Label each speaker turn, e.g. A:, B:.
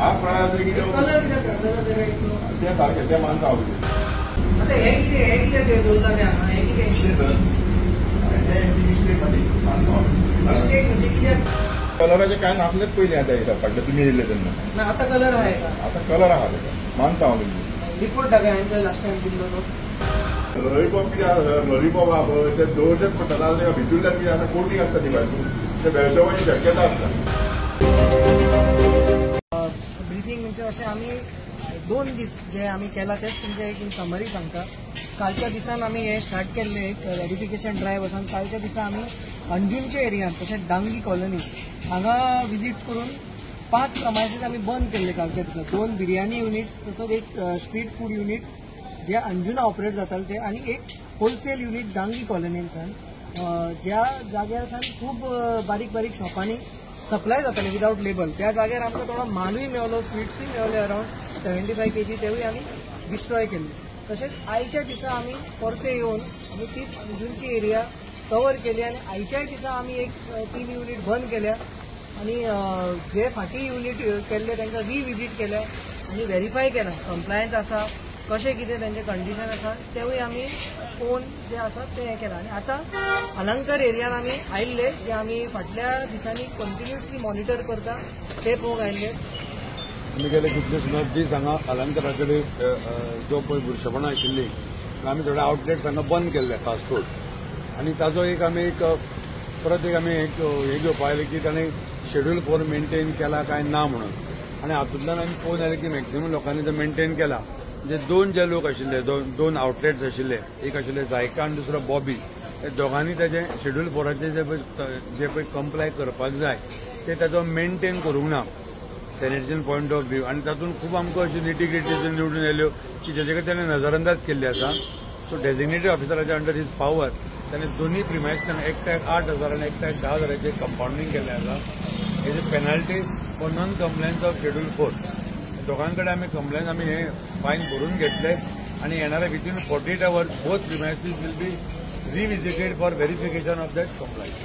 A: Half fry जातले कितें
B: colour कित्याक
A: तें सारकें तें मानता हांव
B: आतां हे कितें दवरला तें हांगा हे कितें
A: मिस्टेक मानता
B: मिस्टेक म्हणजे कित्याक
A: कलराचें कांय नासलेंच पयलीं आतां येता फाटलें तुमी येयल्ले तेन्ना
B: ना आतां कलर आहा हेका
A: आतां कलर आहा तेका मानता हांव तुमचें
B: रिपोर्ट दाखय हांवें पळय लास्ट टायम दिल्लो तो
A: लॉलीपॉप कितें आसा लॉलीपॉप आहा पळय ते दवरचेच पडटा नाजाल्यार भितूरल्यान कितें आसा कोटींग आसता ती भायर ते बेळशेवाची शक्यता आसता
B: ब्रिफींग म्हणजे अशें आमी 2 दीस जे आमी केला तेच तुमकां एक समरी सांगता. कालच्या दिसान आमी हे स्टार्ट केल्ले एक व्हेरिफिकेशन ड्रायव्ह वचून कालच्या दिसा आमी अंजुनच्या एरियांत तशेंच डांगी कॉलनी हांगा विजिट्स करून 5 प्रमायसीस आमी बंद केल्ले कालच्या दिसा. 2 बिर्याणी युनिट्स तसोच एक स्ट्रीट फूड युनिट जे अंजुना ऑपरेट जाताले ते आनी एक होलसेल युनिट डांगी कॉलनींतल्यान ज्या जाग्यार खूब बारीक बारीक शॉपांनी सप्लाय जाताले विदाउट लेबल त्या जाग्यार आमकां थोडो मालूय मेळलो स्वीट्सूय मेळले अरावंड 75 kg तेवूय आमी डिस्ट्रॉय केल्ले. तशेंच आयच्या दिसा आमी परते येवन आमी तीच अंजुनची एरिया कवर केली आनी आयच्याय दिसा आमी एक 3 युनिट बंद केल्या आनी जे फाटीं युनिट केल्ले तांकां रिविजीट केल्या आनी व्हेरीफाय केला कंप्लायन्स आसा कशें कितें तेंचे कंडिशन आसा तेवूय आमी पळोवन जे आसा ते हें केलां. आनी आतां अलंकार एरियान आमी आयिल्ले जे आमी फाटल्या दिसांनी कंटिन्युअसली मॉनिटर करता ते पळोवंक आयिल्ले.
C: आमी गेले कितले सुमार दीस हांगा अलंकारा कडेन जो पळय बुरशेपणां आशिल्ली आमी थोडे आउटलेट्स हांगा बंद केल्ले फास्ट फूड आनी ताजो एक आमी परत एक आमी हे घेवपा आयले की ताणें शेड्यूल 4 मेंटेन केला काय ना म्हणून आनी हातूंतल्यान आमी पळोवन आयले की मॅक्झिमम लोकांनी तो मेंटेन केला. म्हणजे 2 जे लोक आशिल्ले 2 आउटलेट्स आशिल्ले एक आशिल्ले जायका आनी दुसरो बॉबी हे दोगांनी तेजे शेड्यूल 4चे जे पळय कंप्लाय करपाक जाय ते ताजो मेंटेन करूंक ना सॅनिटेशन पॉयंट ऑफ व्यू आनी तातूंत खूब आमकां अश्यो निटी ग्रिटी निवडून येयल्यो की जेचे खातीर ताणें नजरअंदाज केल्ली आसा. सो डेजिग्नेटेड ऑफिसराच्या अंडर हीज पावर ताणें दोनूय प्रिमायसान एकट्याक 8,000 आनी एकट्याक 10,000चे कंपाउंडींग केल्लें आसा. हेजी penalty for non compliance of schedule 4 दोगांकडे आमी कंप्लेन आमी हे फायन भरून घेतले आनी येणाऱ्या within 48 hours both premises will be revisited for verification of that compliance.